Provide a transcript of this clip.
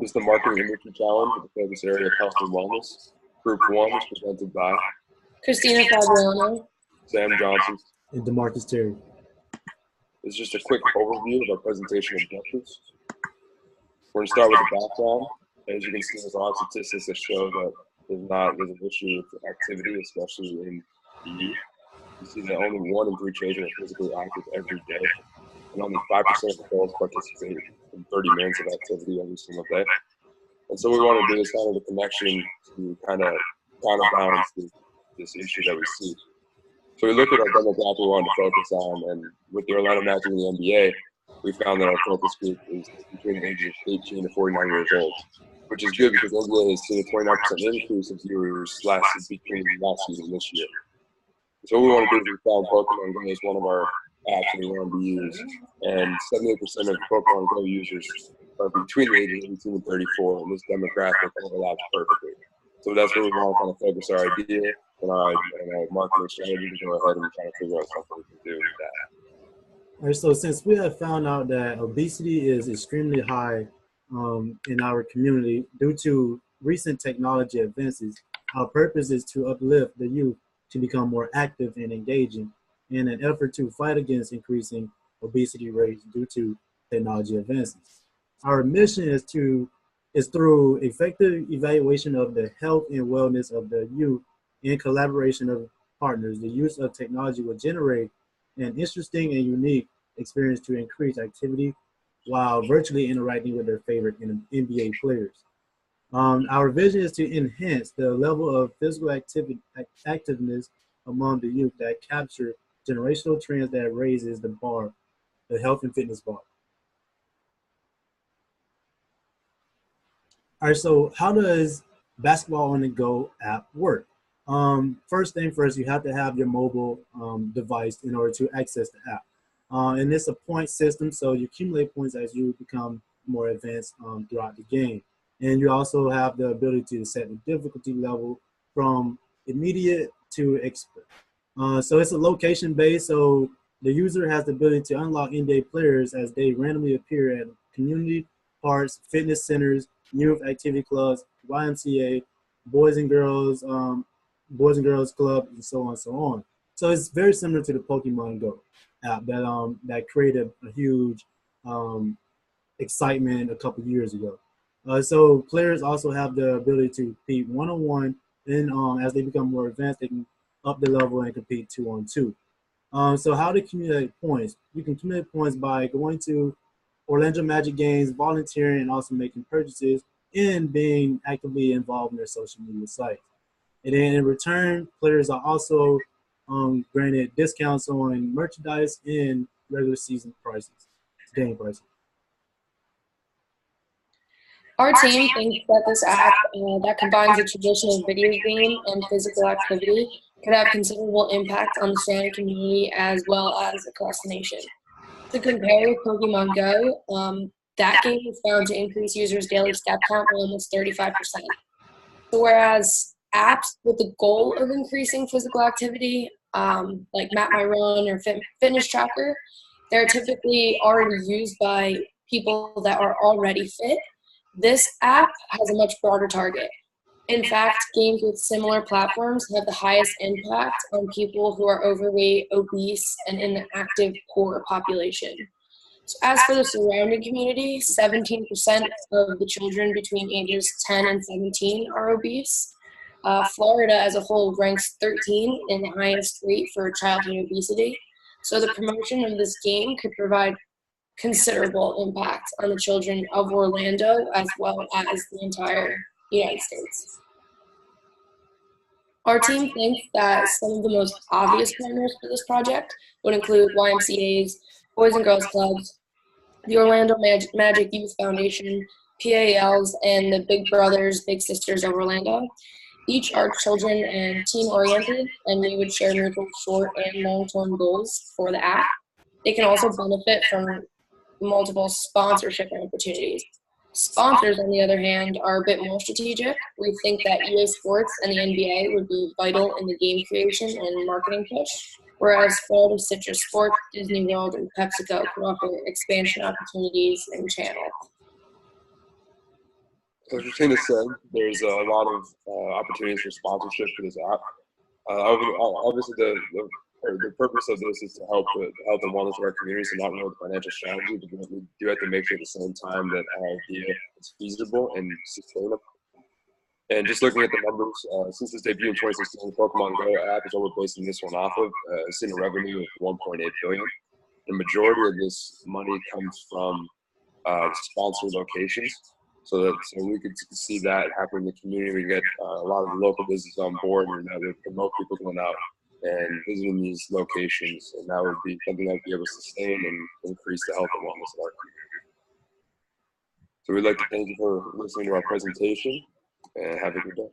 This is the Marketing Industry Challenge with the focus area of health and wellness. Group 1 is presented by Christina Fabiano, Sam Johnson. And DeMarcus Terry. This is just a quick overview of our presentation objectives. We're going to start with the background. As you can see, there's a lot of statistics that show that there's an issue with activity, especially in the youth. You see that only 1 in 3 children are physically active every day, and only 5% of adults participate in 30 minutes of activity every single day. And so what we want to do is find a connection to kind of counterbalance this issue that we see. So we looked at our demographic we wanted to focus on, and with the Orlando Magic and the NBA, we found that our focus group is between the ages of 18 to 49 years old, which is good because the NBA has seen a 29% increase in viewers between last season and this year. So what we want to do is we found Pokemon Go as one of our apps that we want to use, and 78% of Pokemon Go users are between the ages of 18 and 34, and this demographic overlaps perfectly. So that's where we want to kind of focus our idea and our marketing strategy to go ahead and try to figure out something we can do with that. All right, so since we have found out that obesity is extremely high in our community due to recent technology advances, our purpose is to uplift the youth to become more active and engaging in an effort to fight against increasing obesity rates due to technology advances. Our mission is through effective evaluation of the health and wellness of the youth in collaboration of partners. The use of technology will generate an interesting and unique experience to increase activity while virtually interacting with their favorite NBA players. Our vision is to enhance the level of physical activeness among the youth that capture generational trends that raises the bar, the health and fitness bar. All right, so how does Basketball on the Go app work? First thing first, you have to have your mobile device in order to access the app. And it's a point system, so you accumulate points as you become more advanced throughout the game. And you also have the ability to set the difficulty level from immediate to expert. So it's a location based, so the user has the ability to unlock NBA players as they randomly appear at community parks, fitness centers, youth activity clubs, YMCA, Boys and Girls Club, and so on and so on. So it's very similar to the Pokemon Go app that created a huge excitement a couple years ago. So players also have the ability to compete one-on-one, and as they become more advanced, they can up the level and compete 2-on-2. So how to accumulate points? You can accumulate points by going to Orlando Magic games, volunteering, and also making purchases and being actively involved in their social media sites. And then in return, players are also granted discounts on merchandise and regular season prices, game prices. our team thinks that this app that combines a traditional video game and physical activity could have considerable impact on the surrounding community as well as across the nation. To compare with Pokemon Go, that game was found to increase users' daily step count by almost 35%. So whereas apps with the goal of increasing physical activity, like Map My Run or Fitness Tracker, they're typically already used by people that are already fit. This app has a much broader target. In fact, games with similar platforms have the highest impact on people who are overweight, obese, and in the active poor population. So as for the surrounding community, 17% of the children between ages 10 and 17 are obese. Florida as a whole ranks 13 in the highest rate for childhood obesity. So the promotion of this game could provide considerable impact on the children of Orlando as well as the entire United States. Our team thinks that some of the most obvious partners for this project would include YMCA's, Boys and Girls Clubs, the Orlando Magic Youth Foundation, PALs, and the Big Brothers, Big Sisters of Orlando. Each are children and teen-oriented, and we would share mutual short and long-term goals for the app. They can also benefit from multiple sponsorship opportunities. Sponsors, on the other hand, are a bit more strategic. We think that EA Sports and the NBA would be vital in the game creation and marketing push, whereas Florida Citrus Sports, Disney World, and PepsiCo could offer expansion opportunities and channels. As Christina said, there's a lot of opportunities for sponsorship for this app. Obviously, the purpose of this is to help with health and wellness of our communities and not really with financial strategy, but we do have to make sure at the same time that our idea is feasible and sustainable. And just looking at the numbers, since its debut in 2016, the Pokemon Go app is what we're basing this one off of. It's seen a revenue of 1.8 billion. The majority of this money comes from sponsored locations, so we could see that happen in the community. We get a lot of local businesses on board, and that would promote people going out and visiting these locations, and that would be something that would be able to sustain and increase the health and wellness of our community. So we'd like to thank you for listening to our presentation, and have a good day.